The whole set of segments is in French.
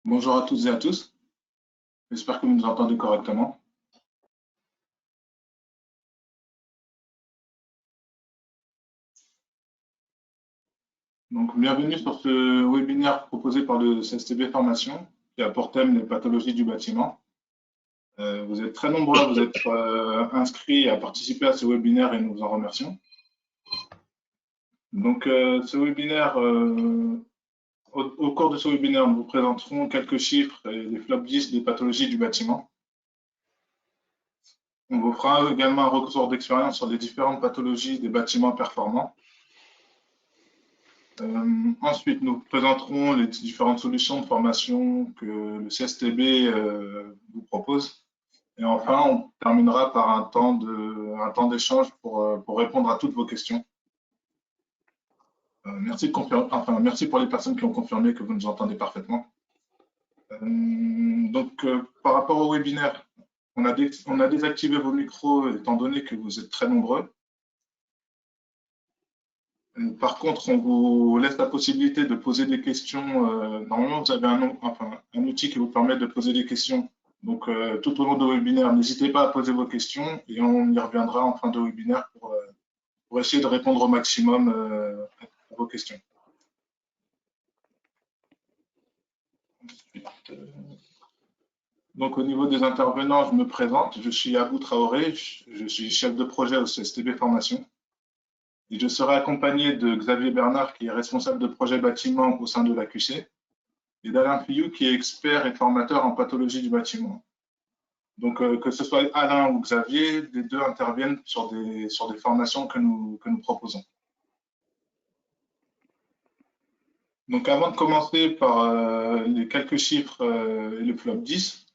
Bonjour à toutes et à tous. J'espère que vous nous entendez correctement. Donc, bienvenue sur ce webinaire proposé par le CSTB Formation qui a pour thème les pathologies du bâtiment. Vous êtes très nombreux à vous être inscrits et à participer à ce webinaire et nous vous en remercions. Donc, ce webinaire, au cours de ce webinaire, nous vous présenterons quelques chiffres et les flop 10 des pathologies du bâtiment. On vous fera également un retour d'expérience sur les différentes pathologies des bâtiments performants. Ensuite, nous présenterons les différentes solutions de formation que le CSTB vous propose. Et enfin, on terminera par un temps d'échange pour répondre à toutes vos questions. Merci pour les personnes qui ont confirmé que vous nous entendez parfaitement. Par rapport au webinaire, on a désactivé vos micros étant donné que vous êtes très nombreux. Par contre, on vous laisse la possibilité de poser des questions. Normalement, vous avez un outil qui vous permet de poser des questions. Donc, tout au long du webinaire, n'hésitez pas à poser vos questions et on y reviendra en fin de webinaire pour essayer de répondre au maximum à vos questions. Donc, au niveau des intervenants, je me présente. Je suis Abou Traoré, je suis chef de projet au CSTB Formation. Et je serai accompagné de Xavier Bernard, qui est responsable de projet bâtiment au sein de l'AQC, et d'Alain Fillou, qui est expert et formateur en pathologie du bâtiment. Donc, que ce soit Alain ou Xavier, les deux interviennent sur des formations que nous proposons. Donc, avant de commencer par les quelques chiffres et le flop 10,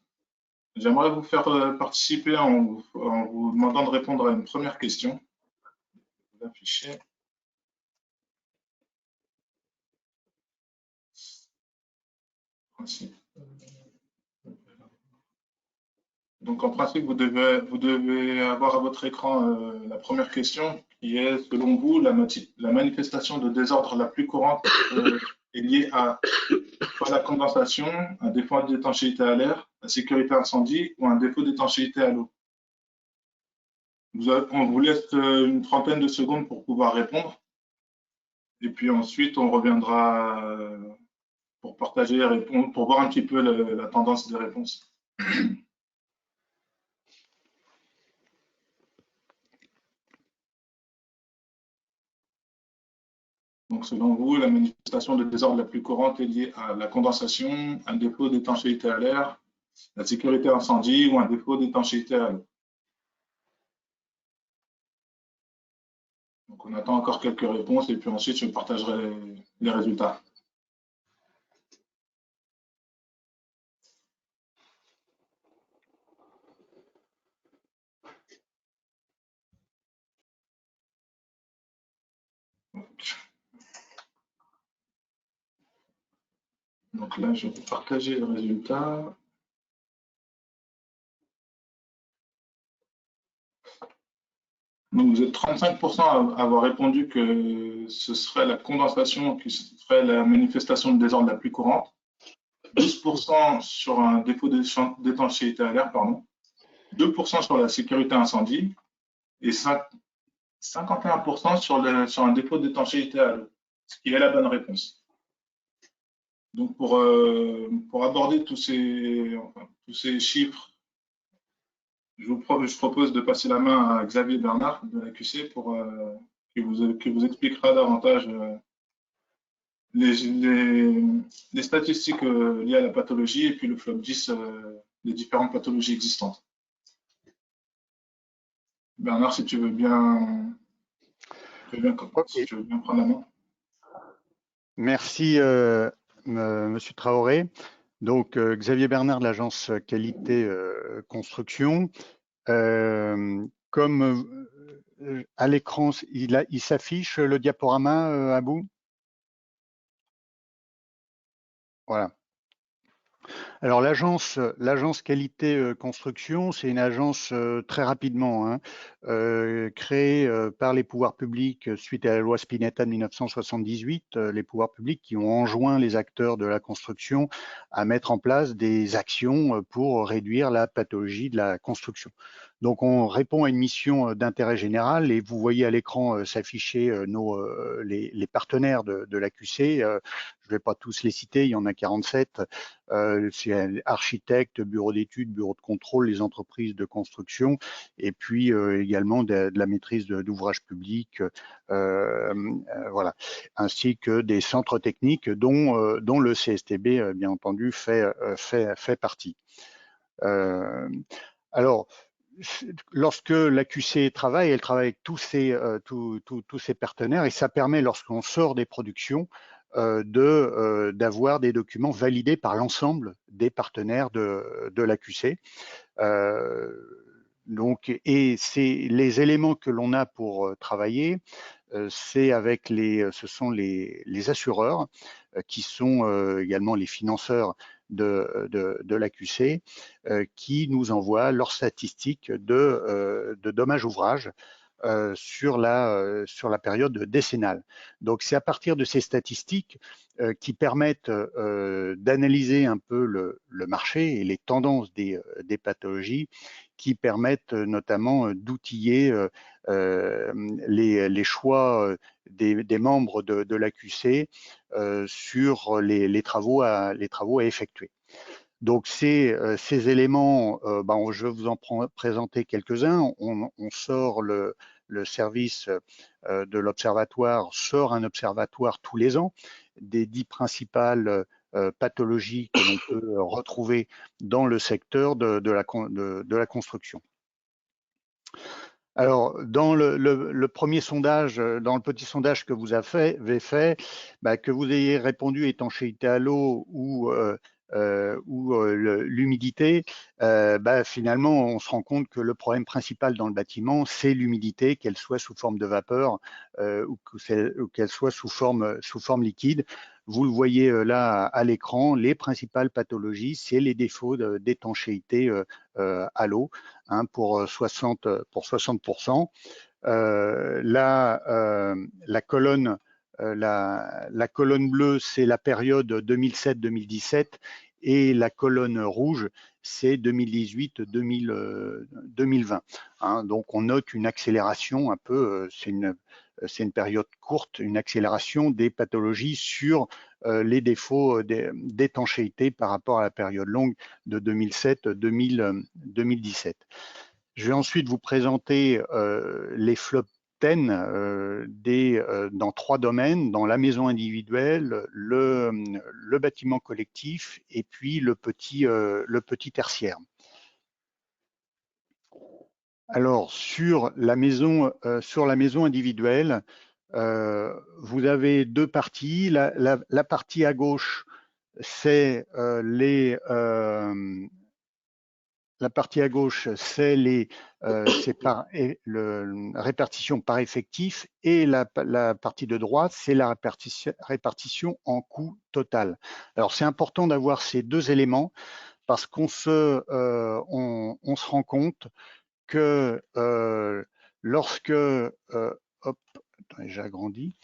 j'aimerais vous faire participer en vous demandant de répondre à une première question. Je vais afficher. Donc, en principe, vous devez avoir à votre écran la première question qui est, selon vous, la manifestation de désordre la plus courante est liée à soit la condensation, un défaut d'étanchéité à l'air, la sécurité incendie ou un défaut d'étanchéité à l'eau. On vous laisse une trentaine de secondes pour pouvoir répondre. Et puis ensuite, on reviendra pour partager les réponses, pour voir un petit peu la tendance des réponses. Donc, selon vous, la manifestation de désordre la plus courante est liée à la condensation, un défaut d'étanchéité à l'air, la sécurité incendie ou un défaut d'étanchéité à l'eau. Donc, on attend encore quelques réponses et puis ensuite, je partagerai les résultats. Donc là, je vais partager les résultats. Donc, vous êtes 35% à avoir répondu que ce serait la condensation qui serait la manifestation de désordre la plus courante. 12% sur un défaut d'étanchéité à l'air, 2% sur la sécurité incendie et 51% sur un défaut d'étanchéité à l'eau, ce qui est la bonne réponse. Donc, pour aborder tous ces chiffres, je propose de passer la main à Xavier Bernard de l'AQC qui vous expliquera davantage les statistiques liées à la pathologie et puis le flop 10 des différentes pathologies existantes. Bernard, si tu veux bien prendre la main. Merci, Monsieur Traoré. Donc, Xavier Bernard de l'agence Qualité Construction. Comme à l'écran, il s'affiche le diaporama à bout. Voilà. Alors l'agence qualité construction, c'est une agence très rapidement hein, créée par les pouvoirs publics suite à la loi Spinetta de 1978, les pouvoirs publics qui ont enjoint les acteurs de la construction à mettre en place des actions pour réduire la pathologie de la construction. Donc on répond à une mission d'intérêt général et vous voyez à l'écran s'afficher les partenaires de l'AQC. Je ne vais pas tous les citer, il y en a 47. C'est architectes, bureaux d'études, bureaux de contrôle, les entreprises de construction, et puis également de la maîtrise d'ouvrages publics, voilà, ainsi que des centres techniques dont le CSTB, bien entendu, fait partie. Alors, lorsque l'AQC travaille, elle travaille avec tous ses partenaires et ça permet, lorsqu'on sort des productions, d'avoir des documents validés par l'ensemble des partenaires de l'AQC. Donc, et c'est les éléments que l'on a pour travailler, ce sont les assureurs qui sont également les financeurs de l'AQC qui nous envoient leurs statistiques de dommages ouvrages sur la période décennale. Donc c'est à partir de ces statistiques qui permettent d'analyser un peu le marché et les tendances des pathologies qui permettent notamment d'outiller les choix des membres de l'AQC sur les travaux à effectuer. Donc ces éléments, je vais vous en présenter quelques-uns. On sort le service de l'observatoire, sort un observatoire tous les ans des 10 principales pathologies que l'on peut retrouver dans le secteur de la construction. Alors, dans le premier sondage, dans le petit sondage que vous avez fait, que vous ayez répondu étanchéité à l'eau ou l'humidité, finalement, on se rend compte que le problème principal dans le bâtiment, c'est l'humidité, qu'elle soit sous forme de vapeur ou qu'elle soit sous forme liquide. Vous le voyez là à l'écran, les principales pathologies, c'est les défauts d'étanchéité à l'eau hein, pour 60%. La colonne bleue, c'est la période 2007-2017 et la colonne rouge, c'est 2018-2020. Hein, donc on note une accélération un peu, c'est une période courte, une accélération des pathologies sur les défauts d'étanchéité par rapport à la période longue de 2007-2017. Je vais ensuite vous présenter les flop 10 dans 3 domaines, dans la maison individuelle, le bâtiment collectif et puis le petit tertiaire. Alors, sur la maison individuelle, vous avez 2 parties. La partie à gauche, c'est la partie à gauche, c'est répartition par effectif et la partie de droite, c'est la répartition en coût total. Alors, c'est important d'avoir ces 2 éléments parce qu'on se rend compte que lorsque, hop, attendez, j'ai agrandi,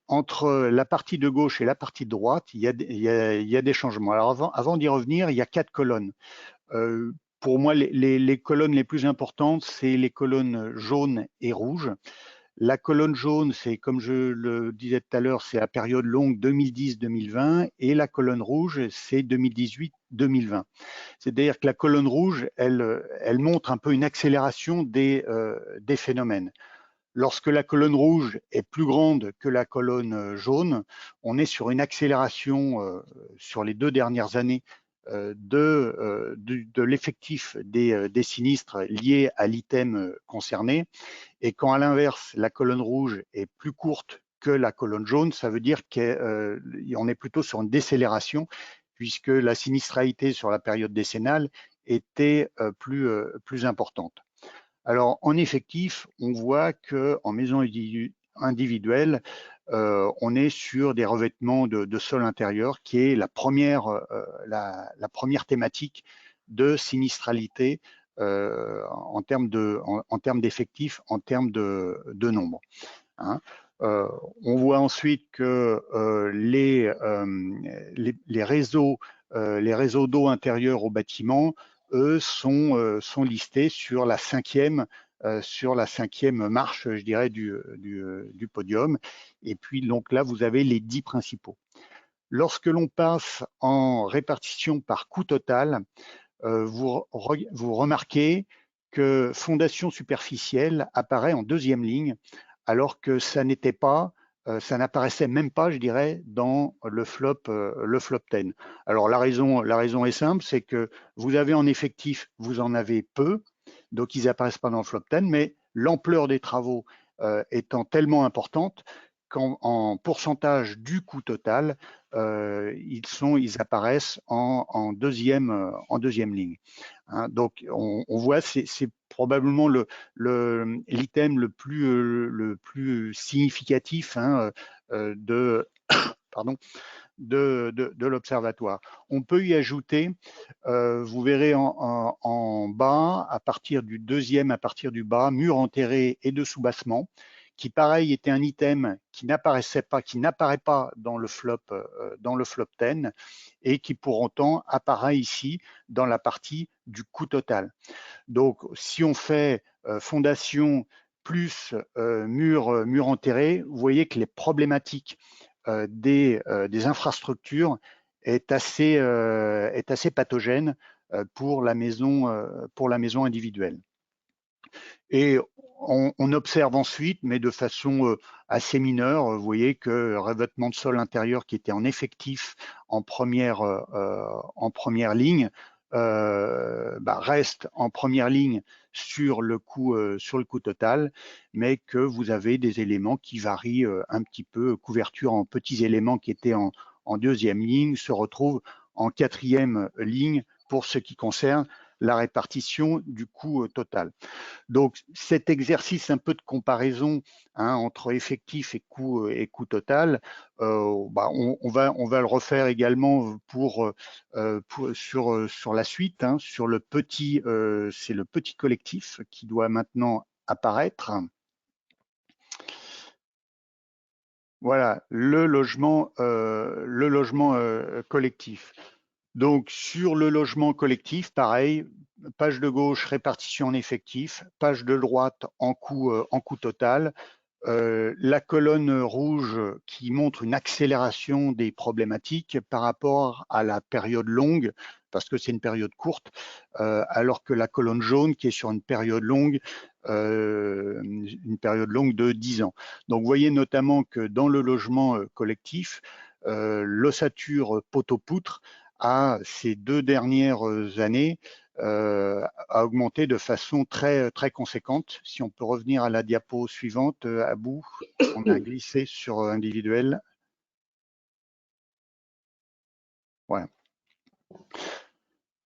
entre la partie de gauche et la partie de droite, il y a des changements. Alors avant d'y revenir, il y a 4 colonnes. Pour moi, les colonnes les plus importantes, c'est les colonnes jaunes et rouges. La colonne jaune, c'est comme je le disais tout à l'heure, c'est la période longue 2010-2020 et la colonne rouge, c'est 2018-2020. C'est-à-dire que la colonne rouge, elle montre un peu une accélération des phénomènes. Lorsque la colonne rouge est plus grande que la colonne jaune, on est sur une accélération sur les 2 dernières années de l'effectif des sinistres liés à l'item concerné. Et quand à l'inverse, la colonne rouge est plus courte que la colonne jaune, ça veut dire qu'on est plutôt sur une décélération puisque la sinistralité sur la période décennale était plus importante. Alors, en effectif, on voit qu'en maison individuelle, on est sur des revêtements de sol intérieur, qui est la première thématique de sinistralité en termes d'effectifs, en termes de nombre. Hein. On voit ensuite que les réseaux d'eau intérieurs au bâtiment, eux, sont listés sur la cinquième marche, je dirais, du podium. Et puis, donc là, vous avez les 10 principaux. Lorsque l'on passe en répartition par coût total, vous remarquez que fondation superficielle apparaît en deuxième ligne, alors que ça n'était pas, ça n'apparaissait même pas, je dirais, dans le flop 10. Alors la raison est simple, c'est que vous avez en effectif, vous en avez peu, donc ils apparaissent pas dans le flop 10, mais l'ampleur des travaux étant tellement importante qu'en pourcentage du coût total, ils apparaissent en deuxième ligne. Hein, donc on voit, c'est probablement l'item le plus significatif de l'observatoire. On peut y ajouter, vous verrez en bas, à partir du bas, mur enterré et de soubassement, qui pareil était un item qui n'apparaît pas dans le flop 10 et qui pour autant apparaît ici dans la partie du coût total. Donc si on fait fondation plus mur enterré, vous voyez que les problématiques des infrastructures est assez pathogène pour la maison individuelle. Et on observe ensuite, mais de façon assez mineure, vous voyez que revêtement de sol intérieur qui était en effectif en première ligne reste en première ligne sur le coût total, mais que vous avez des éléments qui varient un petit peu. Couverture en petits éléments qui étaient en deuxième ligne se retrouvent en quatrième ligne pour ce qui concerne la répartition du coût total. Donc cet exercice un peu de comparaison entre effectif et coût total, on va le refaire également sur la suite, sur le petit, c'est le petit collectif qui doit maintenant apparaître. Voilà, le logement collectif. Donc, sur le logement collectif, pareil, page de gauche, répartition en effectif, page de droite en coût total. La colonne rouge qui montre une accélération des problématiques par rapport à la période longue, parce que c'est une période courte, alors que la colonne jaune qui est sur une période longue de 10 ans. Donc, vous voyez notamment que dans le logement collectif, l'ossature poteau-poutre ces 2 dernières années a augmenté de façon très, très conséquente. Si on peut revenir à la diapo suivante, à bout, on a glissé sur individuel. Voilà.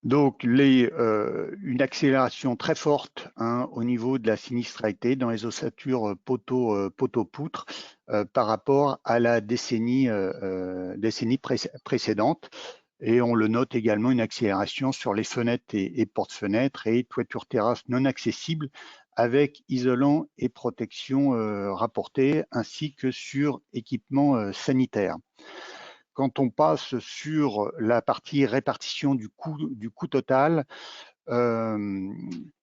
Donc, une accélération très forte au niveau de la sinistralité dans les ossatures poteau-poutre par rapport à la décennie précédente. Et on le note également, une accélération sur les fenêtres et portes-fenêtres et toitures terrasses non accessibles avec isolant et protection rapportée, ainsi que sur équipement sanitaire. Quand on passe sur la partie répartition du coût total, eh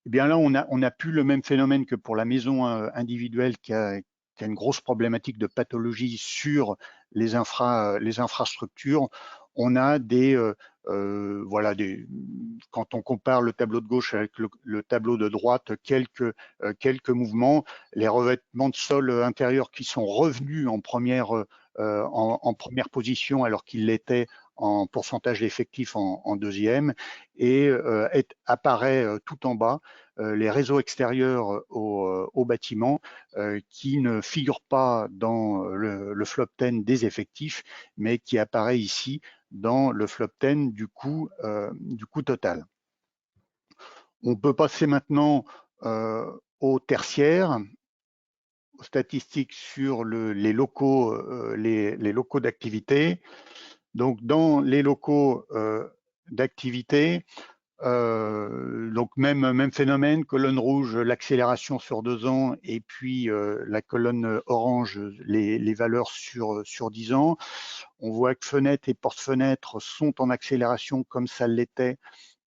bien là, on a plus le même phénomène que pour la maison individuelle qui a une grosse problématique de pathologie sur les infrastructures. On a quand on compare le tableau de gauche avec le tableau de droite, quelques mouvements, les revêtements de sol intérieur qui sont revenus en première position alors qu'ils l'étaient en pourcentage d'effectifs en deuxième, et apparaît tout en bas les réseaux extérieurs au bâtiment qui ne figurent pas dans le flop 10 des effectifs, mais qui apparaît ici dans le flop 10 du coût total. On peut passer maintenant au tertiaire. statistiques sur les locaux d'activité. Donc, dans les locaux d'activité, donc même phénomène, colonne rouge, l'accélération sur 2 ans, et puis la colonne orange, les valeurs sur 10 ans. On voit que fenêtres et porte-fenêtres sont en accélération comme ça l'était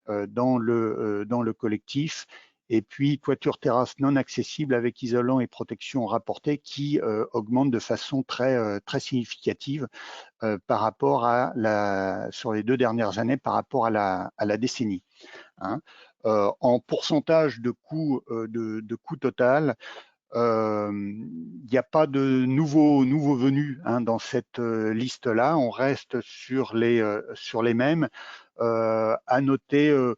dans le collectif. Et puis toiture terrasse non accessible avec isolant et protection rapportée qui augmente de façon très significative par rapport sur les 2 dernières années par rapport à la décennie. Hein. En pourcentage de coût total, il n'y a pas de nouveaux venus dans cette liste-là. On reste sur les mêmes. À noter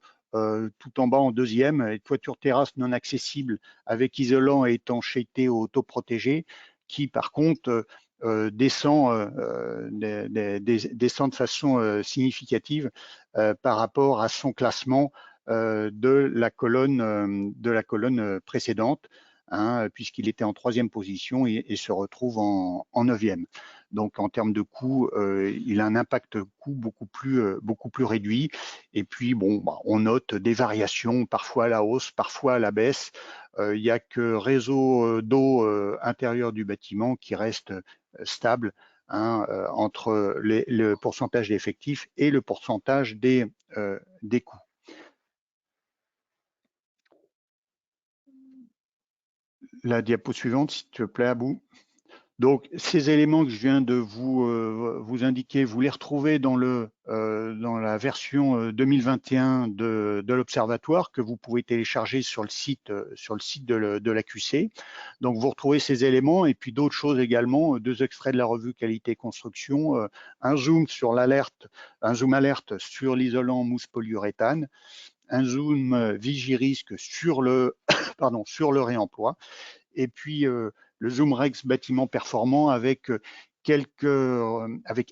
tout en bas en deuxième, toiture terrasse non accessible avec isolant et étanchéité autoprotégée, qui par contre descend de façon significative par rapport à son classement de la colonne précédente. Puisqu'il était en 3e position et se retrouve en 9e. Donc en termes de coût, il a un impact coût beaucoup plus réduit. Et puis bon, on note des variations, parfois à la hausse, parfois à la baisse. Il n'y a que réseau d'eau intérieur du bâtiment qui reste stable entre le pourcentage d'effectifs et le pourcentage des coûts. La diapo suivante, s'il te plaît, Abou. Donc, ces éléments que je viens de vous indiquer, vous les retrouvez dans la version 2021 de l'Observatoire que vous pouvez télécharger sur le site de l'AQC. Donc, vous retrouvez ces éléments et puis d'autres choses également, 2 extraits de la revue Qualité Construction, un zoom alerte sur l'isolant mousse polyuréthane, un zoom Vigirisque sur le réemploi, et puis le zoom Rex bâtiment performant avec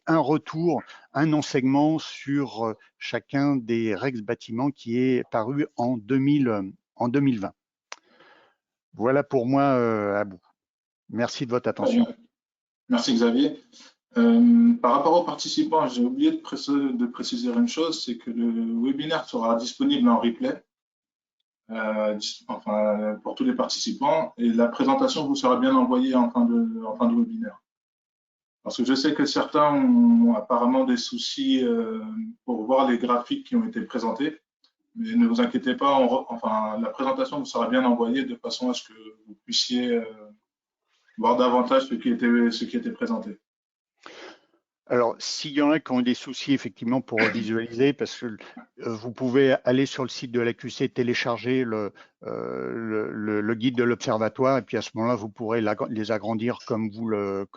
un retour, un enseignement sur chacun des Rex bâtiments qui est paru en 2020. Voilà pour moi, Abou. Merci de votre attention. Merci Xavier. Par rapport aux participants, j'ai oublié de préciser une chose, c'est que le webinaire sera disponible en replay, pour tous les participants, et la présentation vous sera bien envoyée en fin de webinaire. Parce que je sais que certains ont apparemment des soucis pour voir les graphiques qui ont été présentés, mais ne vous inquiétez pas, la présentation vous sera bien envoyée de façon à ce que vous puissiez voir davantage ce qui était présenté. Alors, s'il y en a qui ont des soucis effectivement pour visualiser, parce que vous pouvez aller sur le site de l'AQC, télécharger le guide de l'Observatoire, et puis à ce moment-là, vous pourrez les agrandir comme vous le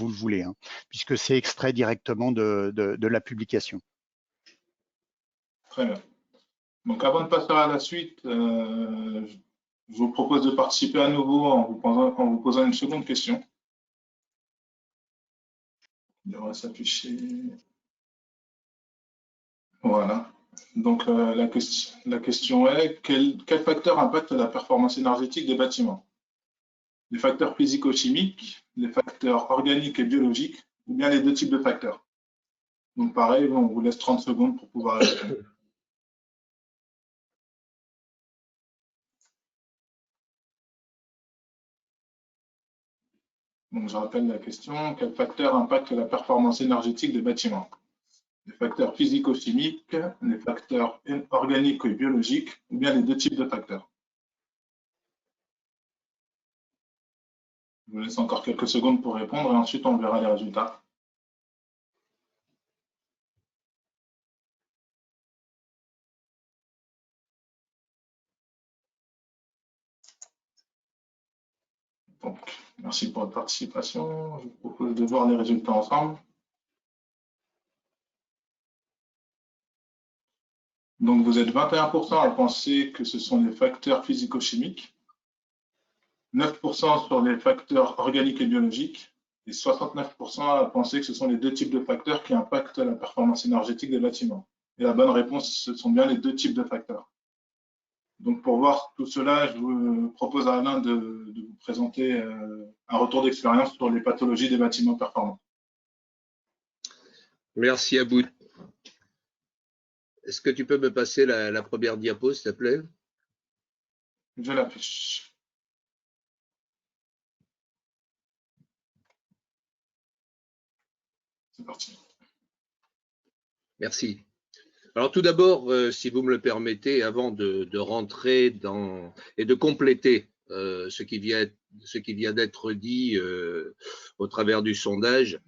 voulez, puisque c'est extrait directement de la publication. Très bien. Donc, avant de passer à la suite, je vous propose de participer à nouveau en vous posant une seconde question. Il devrait s'afficher. Voilà. Donc, la question est, quel facteur impacte la performance énergétique des bâtiments? Les facteurs physico-chimiques, les facteurs organiques et biologiques, ou bien les 2 types de facteurs? Donc, pareil, on vous laisse 30 secondes pour pouvoir répondre. Donc, je rappelle la question, quel facteur impacte la performance énergétique des bâtiments? Les facteurs physico-chimiques, les facteurs organiques et biologiques, ou bien les 2 types de facteurs? Je vous laisse encore quelques secondes pour répondre et ensuite on verra les résultats. Donc, merci pour votre participation. Je vous propose de voir les résultats ensemble. Donc, vous êtes 21% à penser que ce sont les facteurs physico-chimiques, 9% sur les facteurs organiques et biologiques, et 69% à penser que ce sont les 2 types de facteurs qui impactent la performance énergétique des bâtiments. Et la bonne réponse, ce sont bien les 2 types de facteurs. Donc, pour voir tout cela, je vous propose à Alain de vous présenter un retour d'expérience sur les pathologies des bâtiments performants. Merci Aboud. Est-ce que tu peux me passer la première diapo, s'il te plaît? Je l'affiche. C'est parti. Merci. Alors tout d'abord, si vous me le permettez, avant de rentrer dans et de compléter ce qui vient d'être dit au travers du sondage,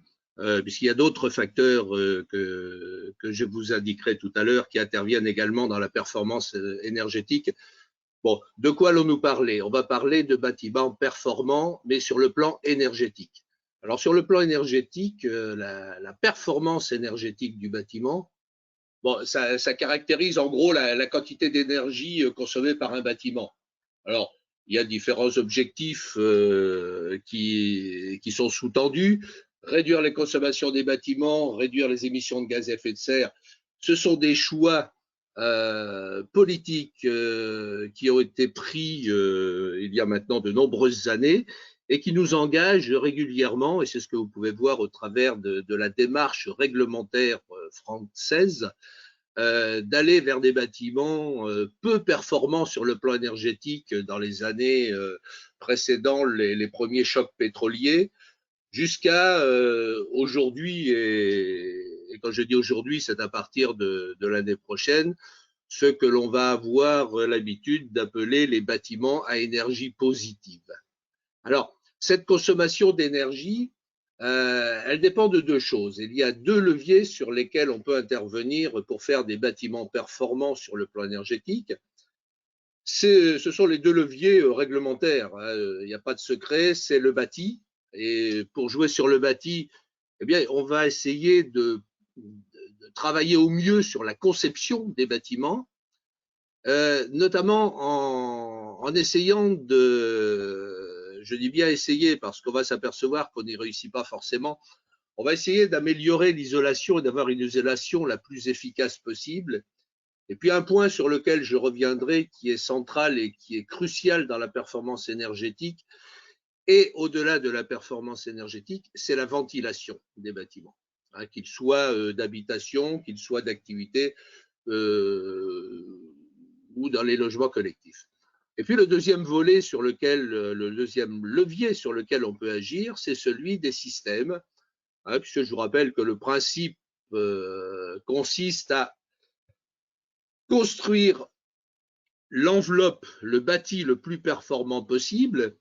puisqu'il y a d'autres facteurs que je vous indiquerai tout à l'heure qui interviennent également dans la performance énergétique. Bon, de quoi allons-nous parler? On va parler de bâtiments performants, mais sur le plan énergétique. Alors sur le plan énergétique, la performance énergétique du bâtiment, bon, ça caractérise en gros la quantité d'énergie consommée par un bâtiment. Alors, il y a différents objectifs qui sont sous-tendus. Réduire les consommations des bâtiments, réduire les émissions de gaz à effet de serre, ce sont des choix politiques qui ont été pris il y a maintenant de nombreuses années et qui nous engagent régulièrement, et c'est ce que vous pouvez voir au travers de la démarche réglementaire française, d'aller vers des bâtiments peu performants sur le plan énergétique dans les années précédant les premiers chocs pétroliers, jusqu'à aujourd'hui, et quand je dis aujourd'hui, c'est à partir de l'année prochaine, ce que l'on va avoir l'habitude d'appeler les bâtiments à énergie positive. Alors, cette consommation d'énergie, elle dépend de deux choses. Il y a deux leviers sur lesquels on peut intervenir pour faire des bâtiments performants sur le plan énergétique. Ce sont les deux leviers réglementaires. Il n'y a pas de secret, c'est le bâti. Et pour jouer sur le bâti, eh bien, on va essayer de travailler au mieux sur la conception des bâtiments, notamment en essayant je dis bien essayer parce qu'on va s'apercevoir qu'on n'y réussit pas forcément, on va essayer d'améliorer l'isolation et d'avoir une isolation la plus efficace possible. Et puis un point sur lequel je reviendrai qui est central et qui est crucial dans la performance énergétique et au-delà de la performance énergétique, c'est la ventilation des bâtiments, hein, qu'ils soient d'habitation, qu'ils soient d'activité ou dans les logements collectifs. Et puis le deuxième volet sur lequel, le deuxième levier sur lequel on peut agir, c'est celui des systèmes, hein, puisque je vous rappelle que le principe consiste à construire l'enveloppe, le bâti le plus performant possible,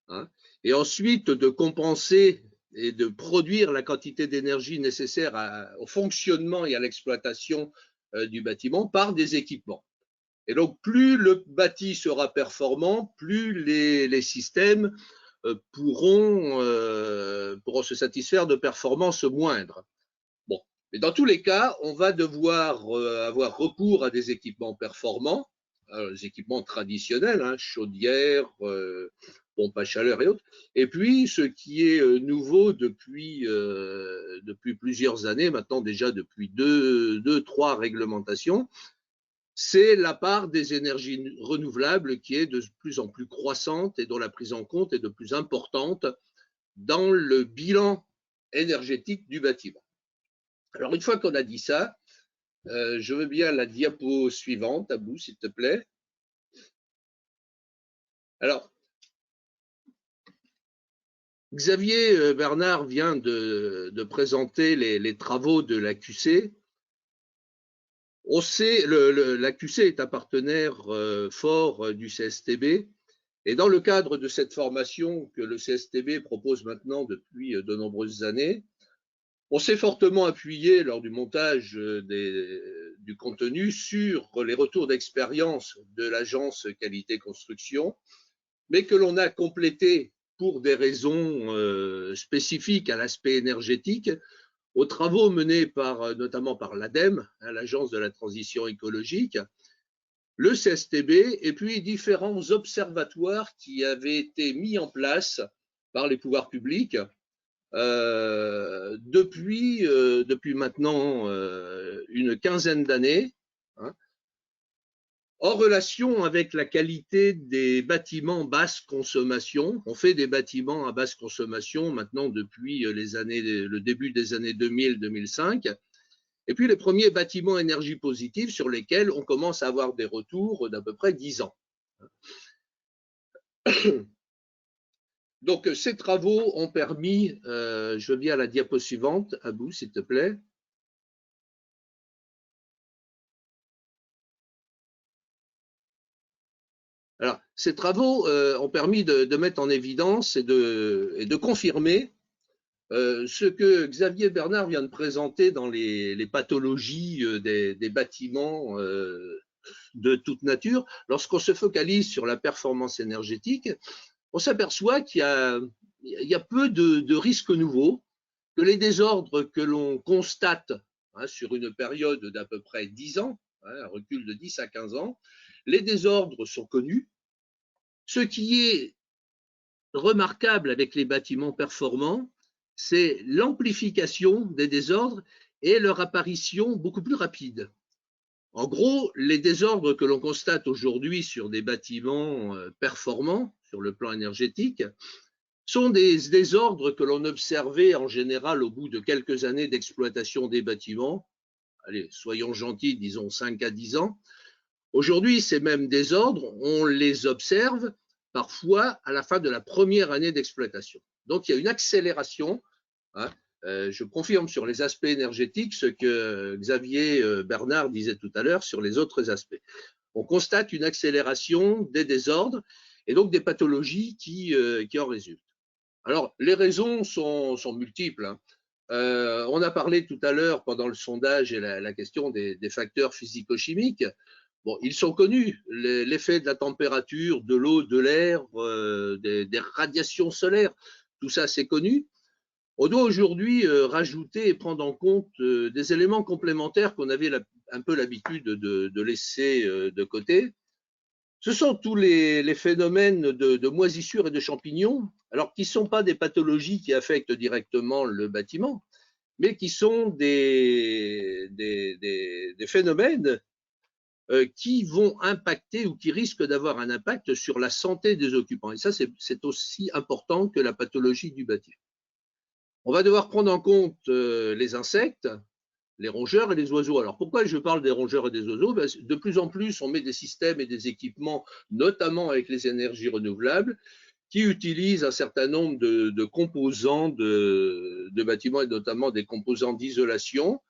hein, et ensuite de compenser et de produire la quantité d'énergie nécessaire au fonctionnement et à l'exploitation du bâtiment par des équipements. Et donc, plus le bâti sera performant, plus les systèmes pourront se satisfaire de performances moindres. Bon, mais dans tous les cas, on va devoir avoir recours à des équipements performants, les équipements traditionnels, hein, chaudières, pompes à chaleur et autres. Et puis, ce qui est nouveau depuis plusieurs années, maintenant déjà depuis trois réglementations, c'est la part des énergies renouvelables qui est de plus en plus croissante et dont la prise en compte est de plus importante dans le bilan énergétique du bâtiment. Alors, une fois qu'on a dit ça, je veux bien la diapo suivante, Abou, s'il te plaît. Alors, Xavier Bernard vient de présenter les travaux de l'AQC. On sait, l'AQC est un partenaire fort du CSTB, et dans le cadre de cette formation que le CSTB propose maintenant depuis de nombreuses années, on s'est fortement appuyé lors du montage du contenu sur les retours d'expérience de l'agence qualité construction, mais que l'on a complété pour des raisons spécifiques à l'aspect énergétique aux travaux menés notamment par l'ADEME, hein, l'Agence de la transition écologique, le CSTB et puis différents observatoires qui avaient été mis en place par les pouvoirs publics depuis maintenant une quinzaine d'années, hein, En relation avec la qualité des bâtiments basse consommation, on fait des bâtiments à basse consommation maintenant depuis le début des années 2000-2005, et puis les premiers bâtiments énergie positive sur lesquels on commence à avoir des retours d'à peu près 10 ans. Donc ces travaux ont permis, je veux bien la diapo suivante, Abou, s'il te plaît. Alors, ces travaux ont permis de mettre en évidence et de confirmer ce que Xavier Bernard vient de présenter dans les pathologies des bâtiments de toute nature. Lorsqu'on se focalise sur la performance énergétique, on s'aperçoit qu'il y a peu de risques nouveaux, que les désordres que l'on constate sur une période d'à peu près 10 ans, un recul de 10 à 15 ans, les désordres sont connus. Ce qui est remarquable avec les bâtiments performants, c'est l'amplification des désordres et leur apparition beaucoup plus rapide. En gros, les désordres que l'on constate aujourd'hui sur des bâtiments performants sur le plan énergétique sont des désordres que l'on observait en général au bout de quelques années d'exploitation des bâtiments. Allez, soyons gentils, disons 5 à 10 ans. Aujourd'hui, ces mêmes désordres, on les observe parfois à la fin de la première année d'exploitation. Donc, il y a une accélération. Je confirme sur les aspects énergétiques ce que Xavier Bernard disait tout à l'heure sur les autres aspects. On constate une accélération des désordres et donc des pathologies qui en résultent. Alors, les raisons sont multiples. On a parlé tout à l'heure pendant le sondage et la question des facteurs physico-chimiques. Bon, ils sont connus, l'effet de la température, de l'eau, de l'air, des radiations solaires, tout ça c'est connu. On doit aujourd'hui rajouter et prendre en compte des éléments complémentaires qu'on avait un peu l'habitude de laisser de côté. Ce sont tous les phénomènes de moisissure et de champignons, alors qui ne sont pas des pathologies qui affectent directement le bâtiment, mais qui sont des phénomènes qui vont impacter ou qui risquent d'avoir un impact sur la santé des occupants. Et ça, c'est aussi important que la pathologie du bâtiment. On va devoir prendre en compte les insectes, les rongeurs et les oiseaux. Alors pourquoi je parle des rongeurs et des oiseaux? De plus en plus, on met des systèmes et des équipements, notamment avec les énergies renouvelables, qui utilisent un certain nombre de composants de bâtiments et notamment des composants d'isolation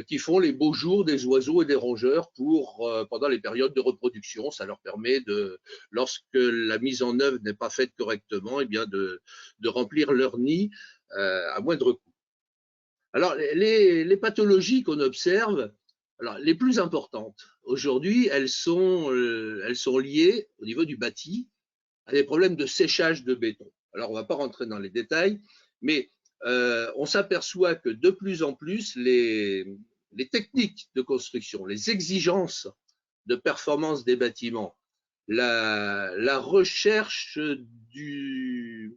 qui font les beaux jours des oiseaux et des rongeurs pendant les périodes de reproduction. Ça leur permet, lorsque la mise en œuvre n'est pas faite correctement, eh bien de remplir leur nid à moindre coût. Alors, les pathologies qu'on observe, alors, les plus importantes aujourd'hui, elles sont liées au niveau du bâti à des problèmes de séchage de béton. Alors, on ne va pas rentrer dans les détails, mais on s'aperçoit que de plus en plus, les techniques de construction, les exigences de performance des bâtiments, la recherche de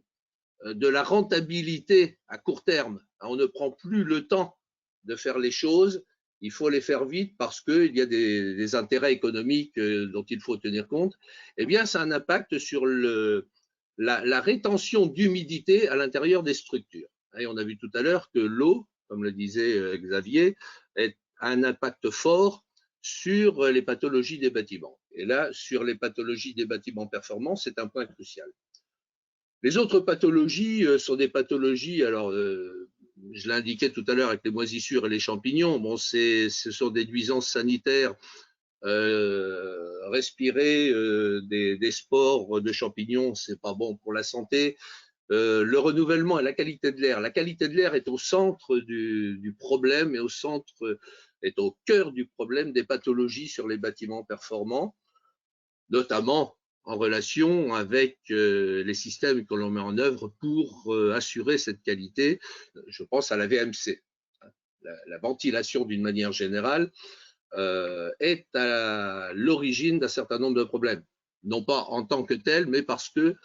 la rentabilité à court terme, on ne prend plus le temps de faire les choses, il faut les faire vite parce qu'il y a des intérêts économiques dont il faut tenir compte, eh bien ça a un impact sur la rétention d'humidité à l'intérieur des structures. Et on a vu tout à l'heure que l'eau, comme le disait Xavier, a un impact fort sur les pathologies des bâtiments. Et là, sur les pathologies des bâtiments performants, c'est un point crucial. Les autres pathologies sont des pathologies, alors je l'ai indiqué tout à l'heure avec les moisissures et les champignons, bon, ce sont des nuisances sanitaires. Respirer des spores de champignons, c'est pas bon pour la santé. Le renouvellement et la qualité de l'air. La qualité de l'air est au centre du problème et est au cœur du problème des pathologies sur les bâtiments performants, notamment en relation avec les systèmes que l'on met en œuvre pour assurer cette qualité. Je pense à la VMC, la ventilation d'une manière générale. Est à l'origine d'un certain nombre de problèmes. Non pas en tant que tel, mais parce que,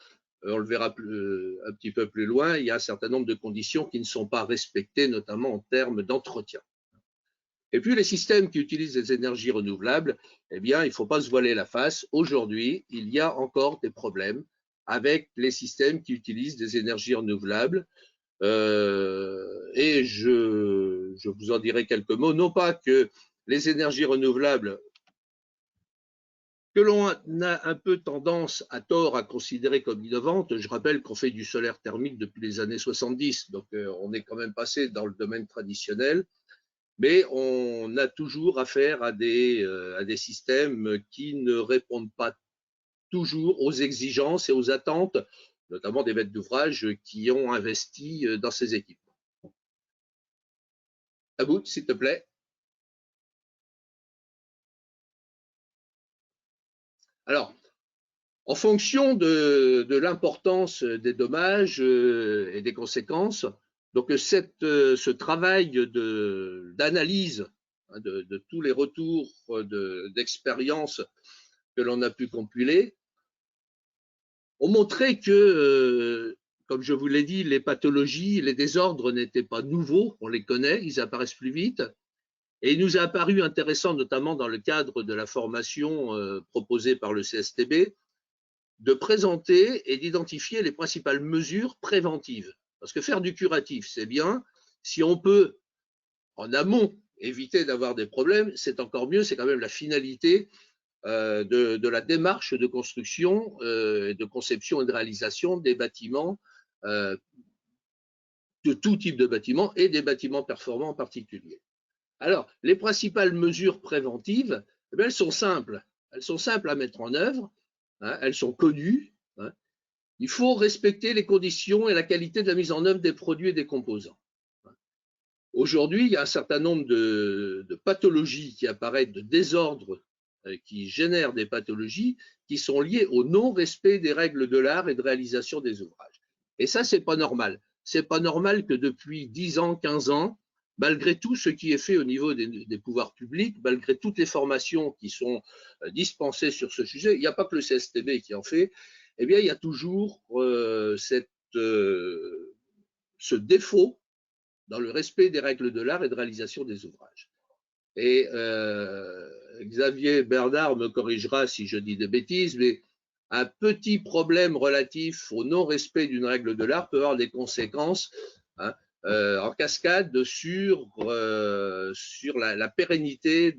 on le verra un petit peu plus loin, il y a un certain nombre de conditions qui ne sont pas respectées, notamment en termes d'entretien. Et puis les systèmes qui utilisent des énergies renouvelables, eh bien, il ne faut pas se voiler la face. Aujourd'hui, il y a encore des problèmes avec les systèmes qui utilisent des énergies renouvelables. Et je vous en dirai quelques mots. Non pas que les énergies renouvelables, que l'on a un peu tendance à tort à considérer comme innovantes. Je rappelle qu'on fait du solaire thermique depuis les années 70, donc on est quand même passé dans le domaine traditionnel. Mais on a toujours affaire à des systèmes qui ne répondent pas toujours aux exigences et aux attentes, notamment des maîtres d'ouvrage qui ont investi dans ces équipements. Aboud, s'il te plaît. Alors, en fonction de l'importance des dommages et des conséquences, donc ce travail d'analyse de tous les retours d'expérience que l'on a pu compiler ont montré que, comme je vous l'ai dit, les pathologies, les désordres n'étaient pas nouveaux, on les connaît, ils apparaissent plus vite. Et il nous a apparu intéressant, notamment dans le cadre de la formation proposée par le CSTB, de présenter et d'identifier les principales mesures préventives. Parce que faire du curatif, c'est bien. Si on peut, en amont, éviter d'avoir des problèmes, c'est encore mieux. C'est quand même la finalité de la démarche de construction, de conception et de réalisation des bâtiments, de tout type de bâtiments et des bâtiments performants en particulier. Alors, les principales mesures préventives, eh bien, elles sont simples. Elles sont simples à mettre en œuvre. Hein, elles sont connues. Hein. Il faut respecter les conditions et la qualité de la mise en œuvre des produits et des composants. Aujourd'hui, il y a un certain nombre de pathologies qui apparaissent, de désordres qui génèrent des pathologies qui sont liées au non-respect des règles de l'art et de réalisation des ouvrages. Et ça, c'est pas normal. C'est pas normal que depuis 10 ans, 15 ans, malgré tout ce qui est fait au niveau des pouvoirs publics, malgré toutes les formations qui sont dispensées sur ce sujet, il n'y a pas que le CSTB qui en fait, eh bien, il y a toujours ce défaut dans le respect des règles de l'art et de réalisation des ouvrages. Et Xavier Bernard me corrigera si je dis des bêtises, mais un petit problème relatif au non-respect d'une règle de l'art peut avoir des conséquences en cascade sur la pérennité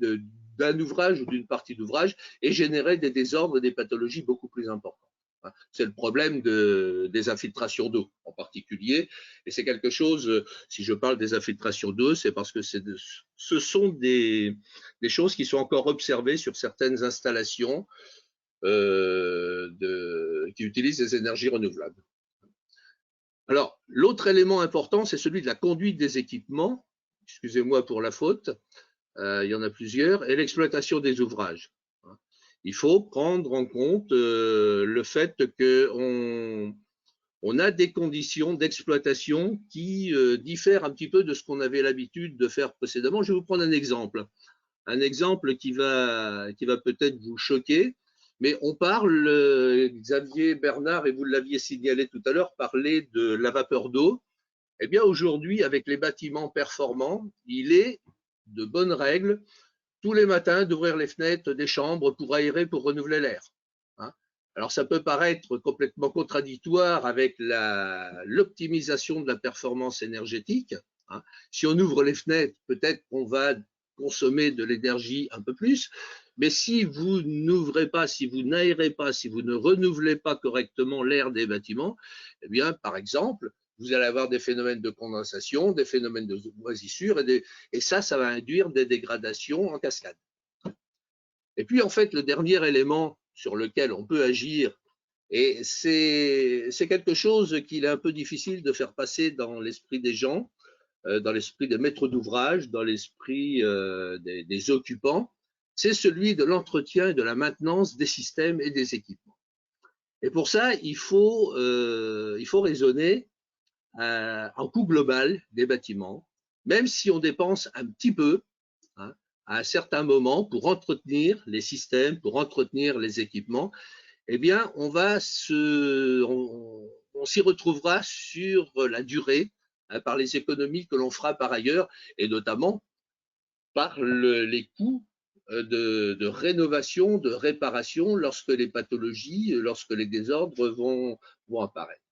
d'un ouvrage ou d'une partie d'ouvrage et générer des désordres et des pathologies beaucoup plus importantes. C'est le problème des infiltrations d'eau en particulier. Et c'est quelque chose, si je parle des infiltrations d'eau, c'est parce que ce sont des choses qui sont encore observées sur certaines installations qui utilisent des énergies renouvelables. Alors, l'autre élément important, c'est celui de la conduite des équipements. Excusez-moi pour la faute, il y en a plusieurs, et l'exploitation des ouvrages. Il faut prendre en compte le fait qu'on a des conditions d'exploitation qui diffèrent un petit peu de ce qu'on avait l'habitude de faire précédemment. Je vais vous prendre un exemple qui va peut-être vous choquer, mais on parle, Xavier Bernard, et vous l'aviez signalé tout à l'heure, parlait de la vapeur d'eau. Eh bien, aujourd'hui, avec les bâtiments performants, il est de bonnes règles tous les matins d'ouvrir les fenêtres des chambres pour aérer, pour renouveler l'air. Hein. Alors ça peut paraître complètement contradictoire avec l'optimisation de la performance énergétique. Hein. Si on ouvre les fenêtres, peut-être qu'on va consommer de l'énergie un peu plus, mais si vous n'ouvrez pas, si vous n'aérez pas, si vous ne renouvelez pas correctement l'air des bâtiments, eh bien, par exemple, vous allez avoir des phénomènes de condensation, des phénomènes de moisissure, et ça va induire des dégradations en cascade. Et puis, en fait, le dernier élément sur lequel on peut agir, et c'est quelque chose qu'il est un peu difficile de faire passer dans l'esprit des gens, dans l'esprit des maîtres d'ouvrage, dans l'esprit des occupants, c'est celui de l'entretien et de la maintenance des systèmes et des équipements. Et pour ça, il faut raisonner en coût global des bâtiments, même si on dépense un petit peu hein, à un certain moment pour entretenir les systèmes, pour entretenir les équipements, eh bien, on s'y retrouvera sur la durée par les économies que l'on fera par ailleurs, et notamment par les coûts de rénovation, de réparation lorsque les pathologies, lorsque les désordres vont apparaître.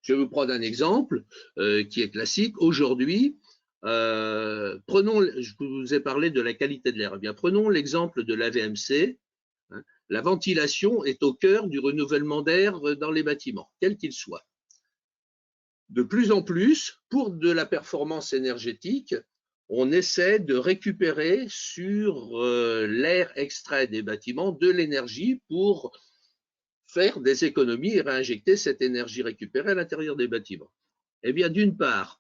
Je vais vous prendre un exemple qui est classique. Aujourd'hui, je vous ai parlé de la qualité de l'air. Eh bien, prenons l'exemple de l'AVMC. La ventilation est au cœur du renouvellement d'air dans les bâtiments, quel qu'il soit. De plus en plus, pour de la performance énergétique, on essaie de récupérer sur l'air extrait des bâtiments de l'énergie pour faire des économies et réinjecter cette énergie récupérée à l'intérieur des bâtiments. Eh bien, d'une part,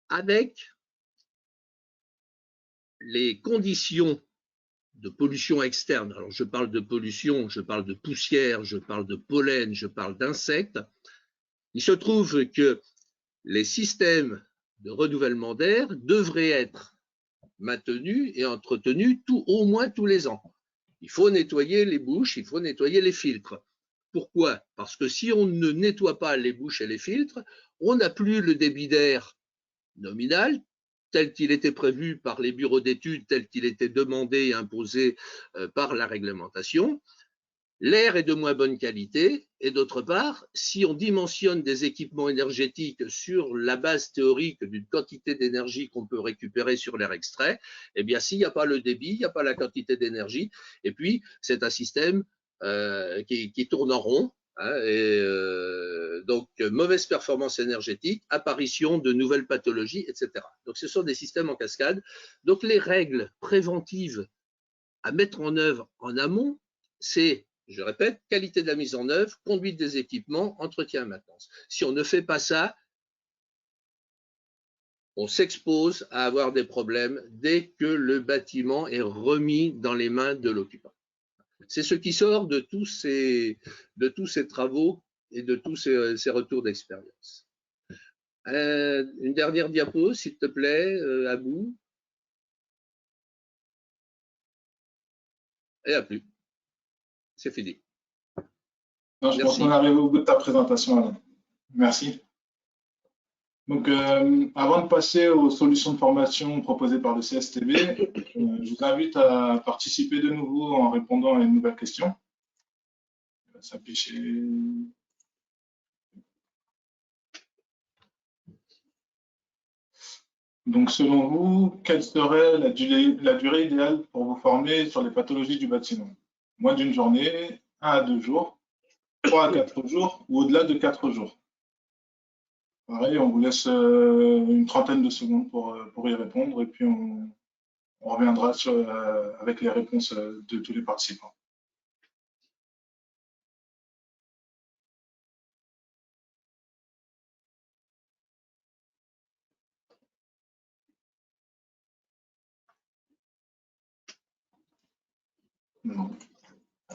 avec les conditions de pollution externe, alors je parle de pollution, je parle de poussière, je parle de pollen, je parle d'insectes, il se trouve que les systèmes de renouvellement d'air devraient être maintenus et entretenus au moins tous les ans. Il faut nettoyer les bouches, il faut nettoyer les filtres. Pourquoi? Parce que si on ne nettoie pas les bouches et les filtres, on n'a plus le débit d'air nominal tel qu'il était prévu par les bureaux d'études, tel qu'il était demandé et imposé par la réglementation. L'air est de moins bonne qualité et d'autre part, si on dimensionne des équipements énergétiques sur la base théorique d'une quantité d'énergie qu'on peut récupérer sur l'air extrait, eh bien s'il n'y a pas le débit, il n'y a pas la quantité d'énergie et puis c'est un système qui tourne en rond. Donc, mauvaise performance énergétique, apparition de nouvelles pathologies, etc. Donc, ce sont des systèmes en cascade. Donc, les règles préventives à mettre en œuvre en amont, c'est, je répète, qualité de la mise en œuvre, conduite des équipements, entretien et maintenance. Si on ne fait pas ça, on s'expose à avoir des problèmes dès que le bâtiment est remis dans les mains de l'occupant. C'est ce qui sort de tous ces travaux et de tous ces retours d'expérience. Une dernière diapo, s'il te plaît, Abou. Et à plus. C'est fini. Non, je pense qu'on est arrivé au bout de ta présentation, Alain. Merci. Donc, avant de passer aux solutions de formation proposées par le CSTB, je vous invite à participer de nouveau en répondant à une nouvelle question. Il va s'afficher. Donc, selon vous, quelle serait la durée idéale pour vous former sur les pathologies du bâtiment? Moins d'une journée, 1 à 2 jours, 3 à 4 jours ou au-delà de 4 jours? Pareil, on vous laisse une trentaine de secondes pour y répondre et puis on reviendra avec les réponses de tous les participants. Donc,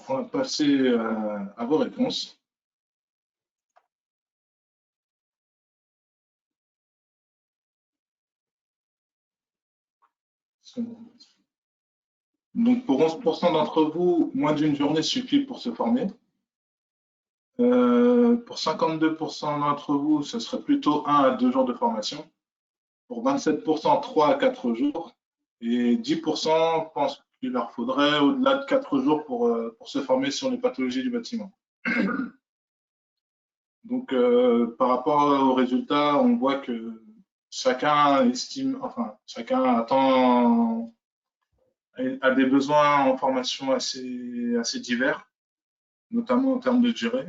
on va passer à vos réponses. Donc, pour 11% d'entre vous, moins d'une journée suffit pour se former. Pour 52% d'entre vous, ce serait plutôt 1 à 2 jours de formation. Pour 27%, 3 à 4 jours. Et 10% pensent qu'il leur faudrait au-delà de 4 jours pour se former sur les pathologies du bâtiment. Donc, par rapport aux résultats, on voit que chacun a des besoins en formation assez divers, notamment en termes de durée.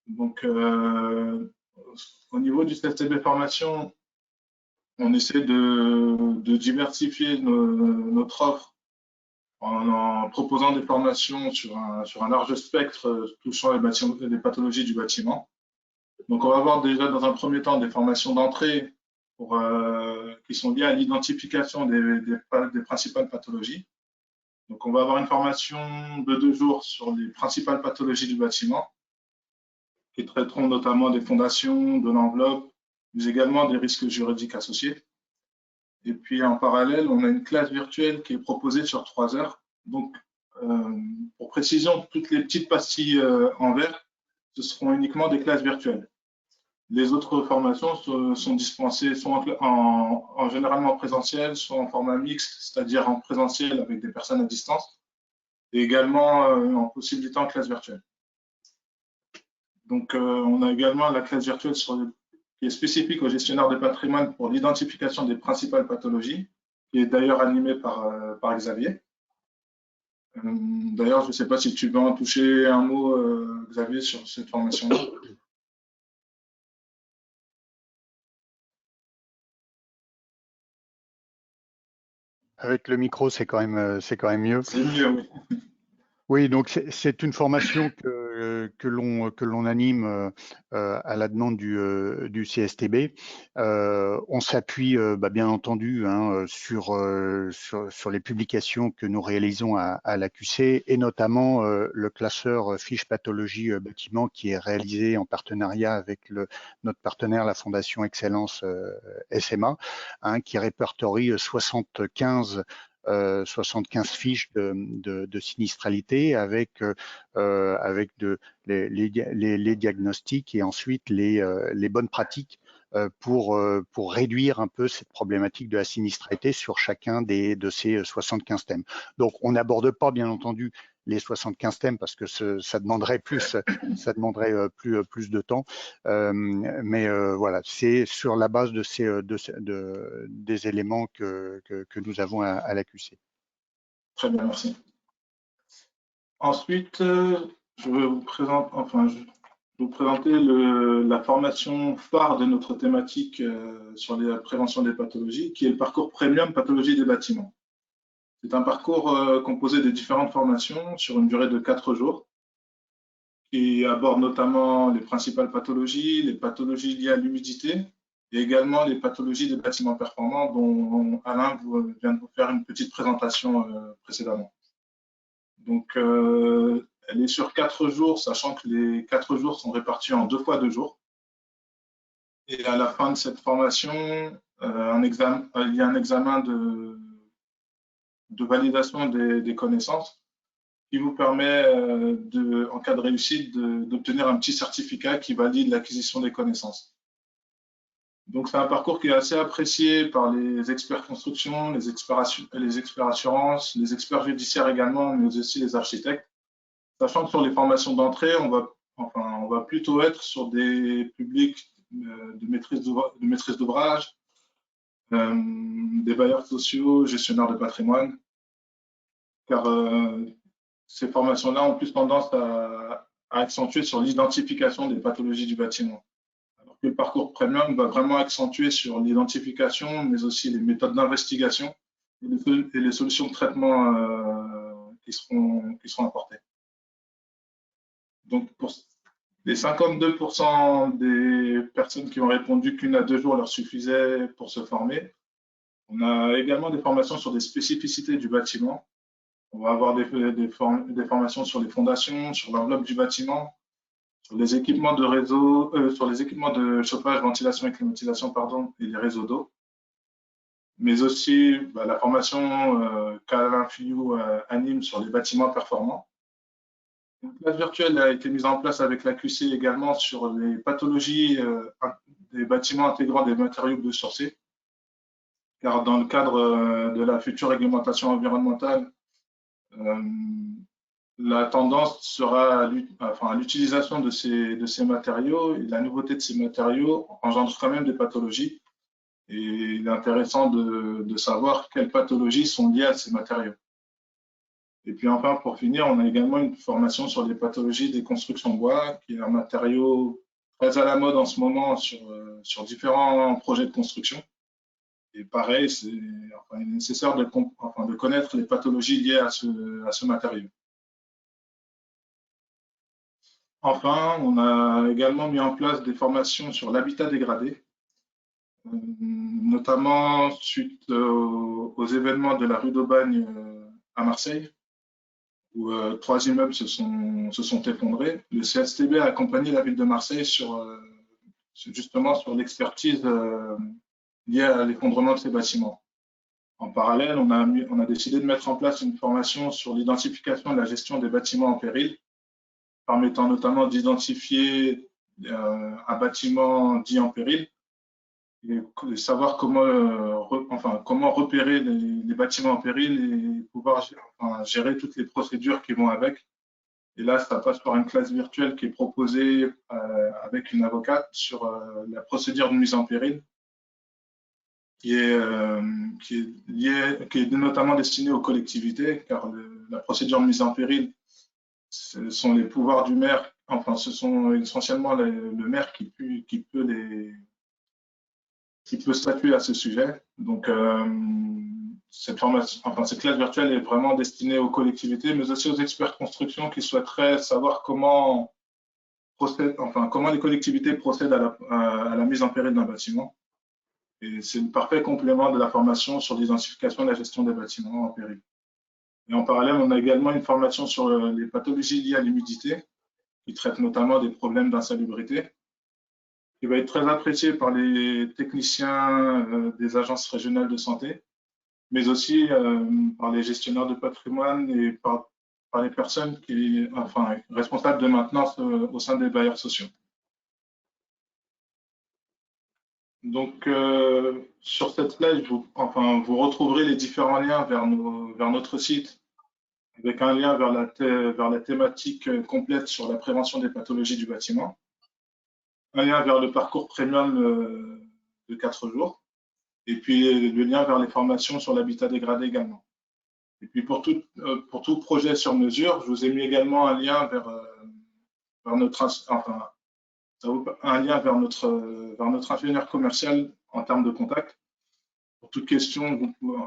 Donc, au niveau du CSTB formation, on essaie de diversifier notre offre en proposant des formations sur un large spectre touchant les pathologies du bâtiment. Donc, on va avoir déjà dans un premier temps des formations d'entrée qui sont liées à l'identification des principales pathologies. Donc, on va avoir une formation de 2 jours sur les principales pathologies du bâtiment, qui traiteront notamment des fondations, de l'enveloppe, mais également des risques juridiques associés. Et puis, en parallèle, on a une classe virtuelle qui est proposée sur 3 heures. Donc, pour précision, toutes les petites pastilles en vert, ce seront uniquement des classes virtuelles. Les autres formations sont dispensées soit généralement en présentiel, soit en format mixte, c'est-à-dire en présentiel avec des personnes à distance, et également en possibilité en classe virtuelle. Donc, on a également la classe virtuelle qui est spécifique aux gestionnaires de patrimoine pour l'identification des principales pathologies, qui est d'ailleurs animée par Xavier. D'ailleurs, je ne sais pas si tu veux en toucher un mot, Xavier, sur cette formation-là. Avec le micro, c'est quand même mieux. C'est mieux, oui. Oui, donc c'est une formation que l'on anime à la demande du CSTB. On s'appuie bien entendu sur les publications que nous réalisons à l'AQC et notamment le classeur fiche pathologie bâtiment qui est réalisé en partenariat avec notre partenaire, la Fondation Excellence SMA, qui répertorie 75 fiches de sinistralité avec les diagnostics et ensuite les bonnes pratiques pour réduire un peu cette problématique de la sinistralité sur chacun de ces 75 thèmes. Donc, on n'aborde pas, bien entendu, les 75 thèmes parce que ça demanderait plus de temps. Mais voilà, c'est sur la base des éléments que nous avons à l'AQC. Très bien, merci. Ensuite, je vais vous présenter la formation phare de notre thématique sur la prévention des pathologies, qui est le parcours premium pathologie des bâtiments. C'est un parcours composé de différentes formations sur une durée de 4 jours qui aborde notamment les principales pathologies, les pathologies liées à l'humidité et également les pathologies des bâtiments performants dont Alain vient de vous faire une petite présentation précédemment. Donc, elle est sur 4 jours, sachant que les 4 jours sont répartis en 2 fois 2 jours. Et à la fin de cette formation, il y a un examen de validation des connaissances qui vous permet, en cas de réussite, d'obtenir un petit certificat qui valide l'acquisition des connaissances. Donc, c'est un parcours qui est assez apprécié par les experts construction, les experts assurances, les experts judiciaires également, mais aussi les architectes. Sachant que sur les formations d'entrée, on va plutôt être sur des publics de maîtrise d'ouvrage, des bailleurs sociaux, gestionnaires de patrimoine, car ces formations-là ont plus tendance à accentuer sur l'identification des pathologies du bâtiment. Alors que le parcours premium va vraiment accentuer sur l'identification, mais aussi les méthodes d'investigation et les solutions de traitement qui seront apportées. Donc, pour les 52% des personnes qui ont répondu qu'1 à 2 jours leur suffisait pour se former, on a également des formations sur des spécificités du bâtiment. On va avoir des formations sur les fondations, sur l'enveloppe du bâtiment, sur les équipements de réseau, sur les équipements de chauffage, ventilation et climatisation, et les réseaux d'eau. Mais aussi la formation qu'Alain Fillou anime sur les bâtiments performants. Une classe virtuelle a été mise en place avec l'AQC également sur les pathologies des bâtiments intégrant des matériaux biosourcés. Car dans le cadre de la future réglementation environnementale, la tendance sera à l'utilisation de ces matériaux, et la nouveauté de ces matériaux engendre quand même des pathologies. Et il est intéressant de savoir quelles pathologies sont liées à ces matériaux. Et puis enfin, pour finir, on a également une formation sur les pathologies des constructions bois, qui est un matériau très à la mode en ce moment sur différents projets de construction. Et pareil, il est nécessaire de connaître les pathologies liées à ce matériau. Enfin, on a également mis en place des formations sur l'habitat dégradé, notamment suite aux événements de la rue d'Aubagne à Marseille, où 3 immeubles se sont effondrés. Le CSTB a accompagné la ville de Marseille justement sur l'expertise liée à l'effondrement de ces bâtiments. En parallèle, on a décidé de mettre en place une formation sur l'identification et la gestion des bâtiments en péril, permettant notamment d'identifier un bâtiment dit en péril et savoir comment repérer les bâtiments en péril et pouvoir gérer toutes les procédures qui vont avec. Et là, ça passe par une classe virtuelle qui est proposée avec une avocate sur la procédure de mise en péril, qui est notamment destinée aux collectivités, car la procédure de mise en péril, ce sont les pouvoirs du maire, enfin, ce sont essentiellement le maire qui peut statuer à ce sujet. Donc, cette classe virtuelle est vraiment destinée aux collectivités, mais aussi aux experts construction qui souhaiteraient savoir comment les collectivités procèdent à la mise en péril d'un bâtiment. Et c'est le parfait complément de la formation sur l'identification et la gestion des bâtiments en péril. Et en parallèle, on a également une formation sur les pathologies liées à l'humidité, qui traite notamment des problèmes d'insalubrité, qui va être très appréciée par les techniciens des agences régionales de santé, mais aussi par les gestionnaires de patrimoine et par les personnes responsables de maintenance au sein des bailleurs sociaux. Donc, sur cette slide, vous retrouverez les différents liens vers notre site, avec un lien vers la thématique complète sur la prévention des pathologies du bâtiment, un lien vers le parcours premium de 4 jours, et puis le lien vers les formations sur l'habitat dégradé également. Et puis pour tout projet sur mesure, je vous ai mis également un lien vers notre ingénieur commercial en termes de contact. Pour toute question, vous pouvez,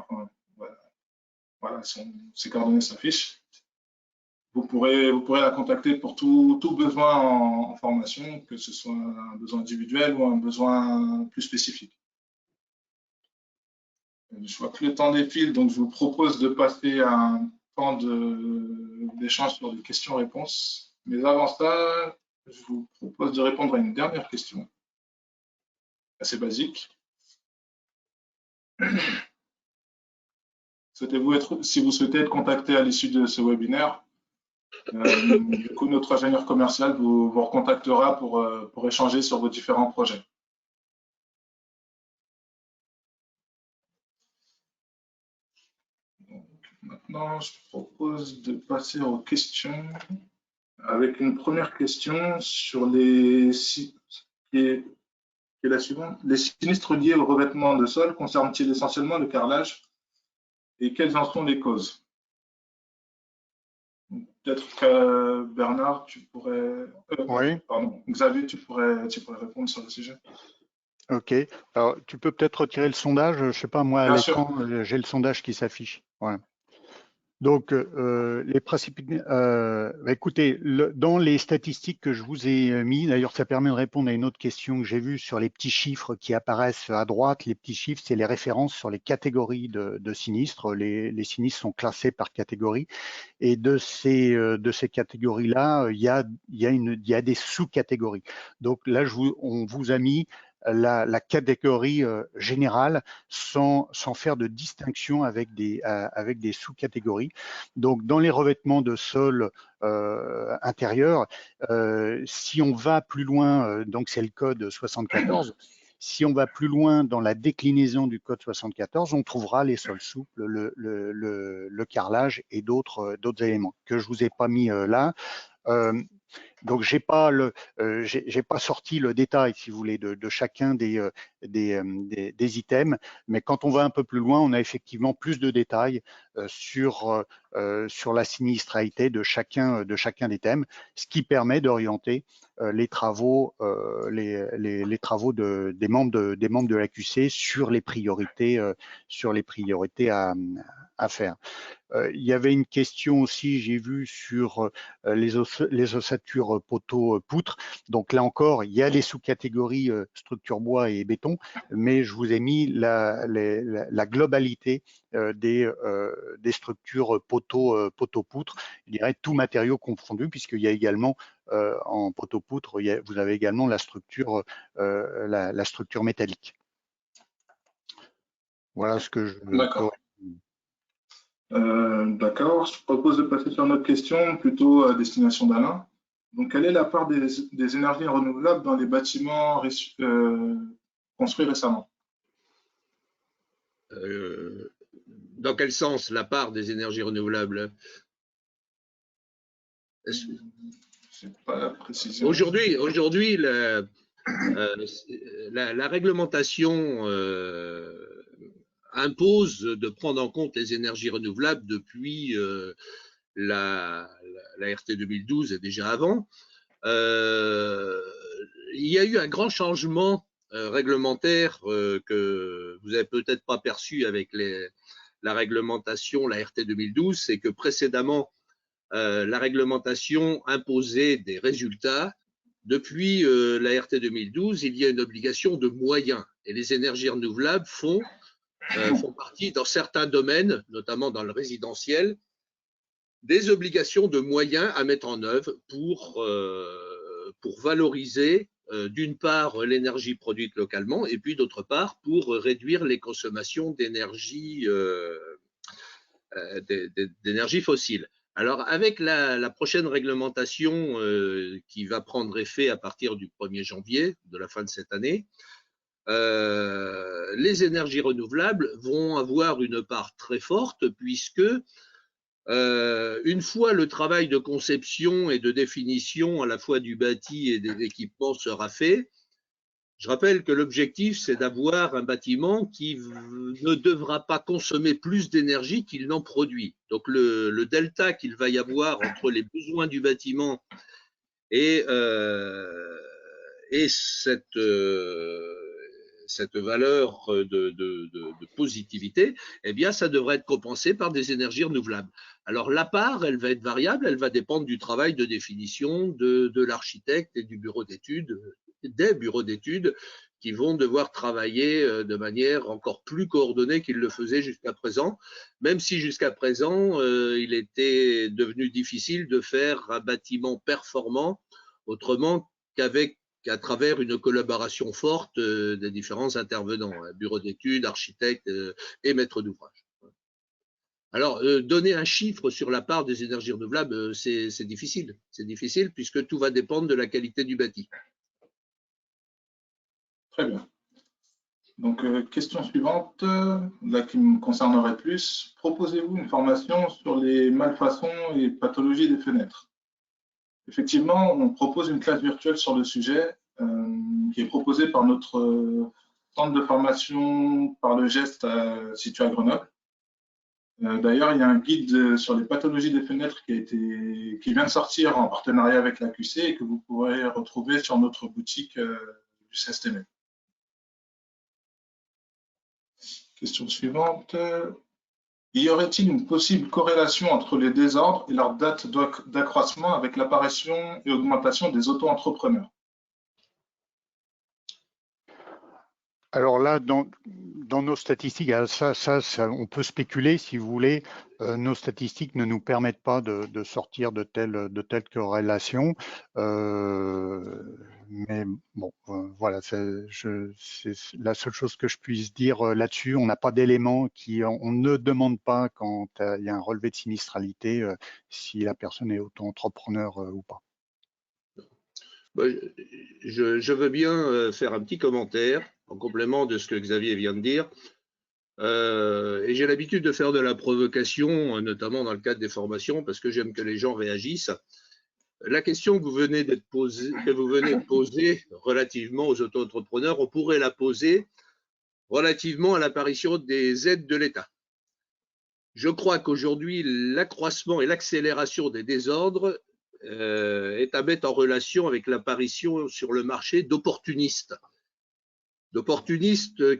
voilà, ses coordonnées s'affichent. Vous pourrez la contacter pour tout besoin en formation, que ce soit un besoin individuel ou un besoin plus spécifique. Je vois que le temps défile, donc je vous propose de passer à un temps d'échange sur les questions-réponses. Mais avant ça, je vous propose de répondre à une dernière question, assez basique. Si vous souhaitez être contacté à l'issue de ce webinaire, du coup, notre ingénieur commercial vous recontactera pour échanger sur vos différents projets. Donc, maintenant, je propose de passer aux questions avec une première question sur qui est la suivante. Les sinistres liés au revêtement de sol concernent-ils essentiellement le carrelage et quelles en sont les causes? Peut-être que Bernard, tu pourrais. Oui. Pardon, Xavier, tu pourrais répondre sur le sujet. Ok. Alors, tu peux peut-être retirer le sondage. Je ne sais pas, moi, à l'écran, j'ai le sondage qui s'affiche. Voilà. Donc, écoutez, dans les statistiques que je vous ai mis, d'ailleurs, ça permet de répondre à une autre question que j'ai vue sur les petits chiffres qui apparaissent à droite. Les petits chiffres, c'est les références sur les catégories de sinistres. Les sinistres sont classés par catégorie. Et de ces catégories-là, il y a des sous-catégories. Donc là, on vous a mis la catégorie générale sans faire de distinction avec des sous-catégories. Donc, dans les revêtements de sol intérieurs, si on va plus loin, donc c'est le code 74, si on va plus loin dans la déclinaison du code 74, on trouvera les sols souples, le carrelage et d'autres éléments que je vous ai pas mis là. Donc j'ai pas sorti le détail, si vous voulez, de chacun des items, mais quand on va un peu plus loin, on a effectivement plus de détails sur la sinistralité de chacun des thèmes, ce qui permet d'orienter les travaux des membres de l'AQC sur les priorités à faire. Il y avait une question aussi, j'ai vu, sur les ossatures poteaux-poutres. Donc là encore, il y a les sous-catégories structure bois et béton, mais je vous ai mis la globalité des structures poteaux-poutres, je dirais tout matériau confondu, puisqu'il y a également en poteaux-poutres, vous avez également la structure métallique. Voilà ce que je peux. D'accord, je propose de passer sur notre question, plutôt à destination d'Alain. Donc, quelle est la part des énergies renouvelables dans les bâtiments construits récemment? Dans quel sens la part des énergies renouvelables? C'est pas la précision. Aujourd'hui, la réglementation impose de prendre en compte les énergies renouvelables depuis la RT 2012 et déjà avant. Il y a eu un grand changement réglementaire que vous n'avez peut-être pas perçu avec la réglementation, la RT 2012, c'est que précédemment, la réglementation imposait des résultats. Depuis la RT 2012, il y a une obligation de moyens et les énergies renouvelables font partie, dans certains domaines, notamment dans le résidentiel, des obligations de moyens à mettre en œuvre pour valoriser d'une part l'énergie produite localement et puis d'autre part pour réduire les consommations d'énergie fossile. Alors avec la prochaine réglementation qui va prendre effet à partir du 1er janvier de la fin de cette année, les énergies renouvelables vont avoir une part très forte puisque une fois le travail de conception et de définition à la fois du bâti et des équipements sera fait, je rappelle que l'objectif, c'est d'avoir un bâtiment qui ne devra pas consommer plus d'énergie qu'il n'en produit. Donc le delta qu'il va y avoir entre les besoins du bâtiment et cette valeur de positivité, eh bien, ça devrait être compensé par des énergies renouvelables. Alors, la part, elle va être variable, elle va dépendre du travail de définition de l'architecte et du bureau d'études, des bureaux d'études qui vont devoir travailler de manière encore plus coordonnée qu'ils le faisaient jusqu'à présent, même si jusqu'à présent, il était devenu difficile de faire un bâtiment performant autrement qu'à travers une collaboration forte des différents intervenants, bureau d'études, architectes et maîtres d'ouvrage. Alors, donner un chiffre sur la part des énergies renouvelables, c'est difficile. C'est difficile puisque tout va dépendre de la qualité du bâti. Très bien. Donc, question suivante, là qui me concernerait plus. Proposez-vous une formation sur les malfaçons et pathologies des fenêtres? Effectivement, on propose une classe virtuelle sur le sujet qui est proposée par notre centre de formation par le geste situé à Grenoble. D'ailleurs, il y a un guide sur les pathologies des fenêtres qui vient de sortir en partenariat avec la QC et que vous pourrez retrouver sur notre boutique du CSTM. Question suivante. Y aurait-il une possible corrélation entre les désordres et leur date d'accroissement avec l'apparition et augmentation des auto-entrepreneurs? Alors là, dans nos statistiques, ça, on peut spéculer si vous voulez. Nos statistiques ne nous permettent pas de sortir de telles corrélations. Mais bon, voilà, c'est la seule chose que je puisse dire là-dessus. On n'a pas d'éléments on ne demande pas quand il y a un relevé de sinistralité si la personne est auto-entrepreneur ou pas. Je veux bien faire un petit commentaire en complément de ce que Xavier vient de dire. Et j'ai l'habitude de faire de la provocation, notamment dans le cadre des formations, parce que j'aime que les gens réagissent. La question que vous venez de poser relativement aux auto-entrepreneurs, on pourrait la poser relativement à l'apparition des aides de l'État. Je crois qu'aujourd'hui, l'accroissement et l'accélération des désordres est à mettre en relation avec l'apparition sur le marché d'opportunistes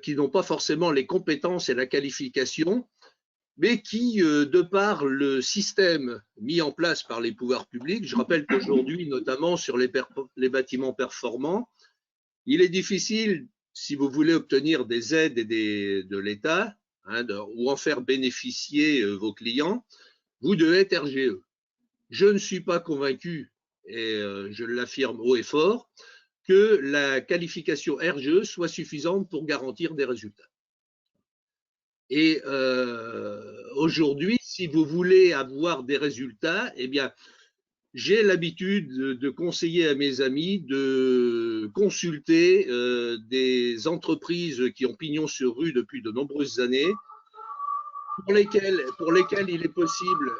qui n'ont pas forcément les compétences et la qualification, mais qui, de par le système mis en place par les pouvoirs publics, je rappelle qu'aujourd'hui, notamment sur les bâtiments performants, il est difficile, si vous voulez obtenir des aides de l'État, ou en faire bénéficier vos clients, vous devez être RGE. Je ne suis pas convaincu, et je l'affirme haut et fort, que la qualification RGE soit suffisante pour garantir des résultats. Et aujourd'hui, si vous voulez avoir des résultats, eh bien, j'ai l'habitude de conseiller à mes amis de consulter des entreprises qui ont pignon sur rue depuis de nombreuses années, pour lesquelles il est possible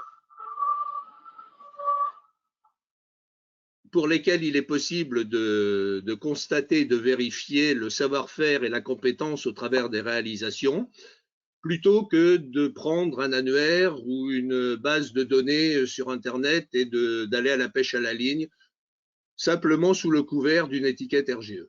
de constater, de vérifier le savoir-faire et la compétence au travers des réalisations, plutôt que de prendre un annuaire ou une base de données sur Internet et d'aller à la pêche à la ligne, simplement sous le couvert d'une étiquette RGE.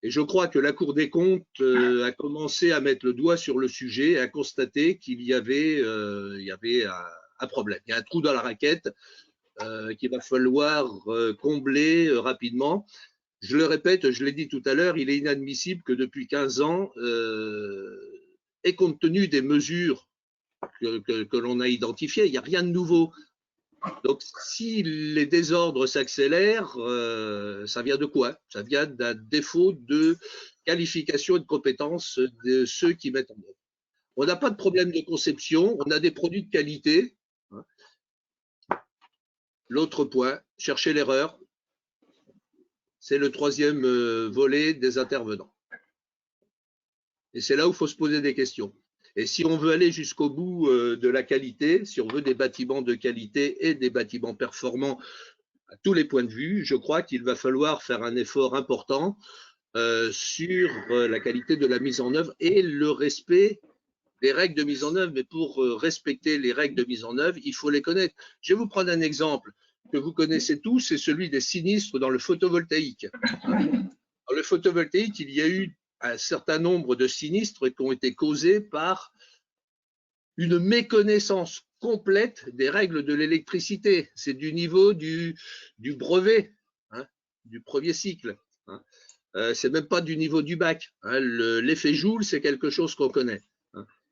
Et je crois que la Cour des comptes a commencé à mettre le doigt sur le sujet, à constater qu'il y avait un problème. Il y a un trou dans la raquette qu'il va falloir combler rapidement. Je le répète, je l'ai dit tout à l'heure, il est inadmissible que depuis 15 ans, et compte tenu des mesures que l'on a identifiées, il n'y a rien de nouveau. Donc, si les désordres s'accélèrent, ça vient de quoi? Ça vient d'un défaut de qualification et de compétence de ceux qui mettent en œuvre. On n'a pas de problème de conception, on a des produits de qualité. L'autre point, chercher l'erreur, c'est le troisième volet des intervenants. Et c'est là où il faut se poser des questions. Et si on veut aller jusqu'au bout de la qualité, si on veut des bâtiments de qualité et des bâtiments performants à tous les points de vue, je crois qu'il va falloir faire un effort important sur la qualité de la mise en œuvre et le respect des règles de mise en œuvre. Mais pour respecter les règles de mise en œuvre, il faut les connaître. Je vais vous prendre un exemple que vous connaissez tous, c'est celui des sinistres dans le photovoltaïque. Dans le photovoltaïque, il y a eu un certain nombre de sinistres qui ont été causés par une méconnaissance complète des règles de l'électricité. C'est du niveau du brevet, du premier cycle. C'est même pas du niveau du bac. L'effet Joule, c'est quelque chose qu'on connaît.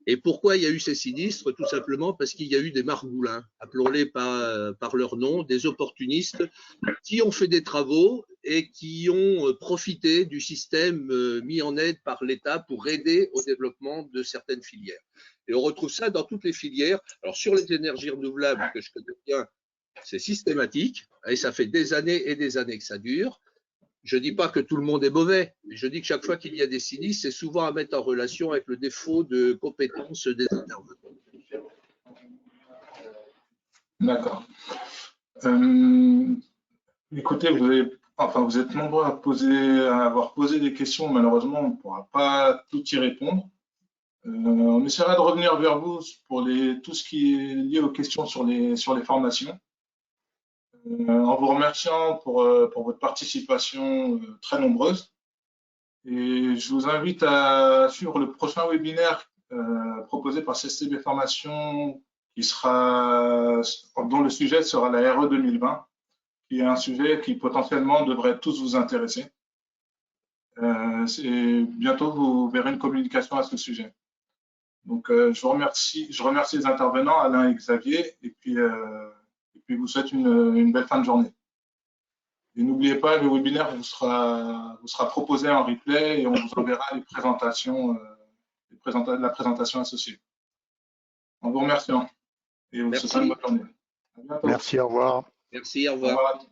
Et pourquoi il y a eu ces sinistres? Tout simplement parce qu'il y a eu des margoulins, appelons-les par leur nom, des opportunistes qui ont fait des travaux et qui ont profité du système mis en aide par l'État pour aider au développement de certaines filières. Et on retrouve ça dans toutes les filières. Alors sur les énergies renouvelables, que je connais bien, c'est systématique et ça fait des années et des années que ça dure. Je ne dis pas que tout le monde est mauvais, mais je dis que chaque fois qu'il y a des sinistres, c'est souvent à mettre en relation avec le défaut de compétence des intervenants. D'accord. Écoutez, vous êtes nombreux à avoir posé des questions. Malheureusement, on ne pourra pas tout y répondre. On essaiera de revenir vers vous pour tout ce qui est lié aux questions sur les formations. En vous remerciant pour votre participation très nombreuse. Et je vous invite à suivre le prochain webinaire proposé par CSTB Formation, dont le sujet sera la RE 2020, qui est un sujet qui potentiellement devrait tous vous intéresser. Bientôt, vous verrez une communication à ce sujet. Donc, je remercie les intervenants, Alain et Xavier, et puis vous souhaite une belle fin de journée. Et n'oubliez pas, le webinaire vous sera proposé en replay et on vous enverra les présentations, la présentation associée. En vous remerciant et vous souhaitez une bonne journée. À bientôt. Merci, au revoir. Merci, au revoir. Au revoir.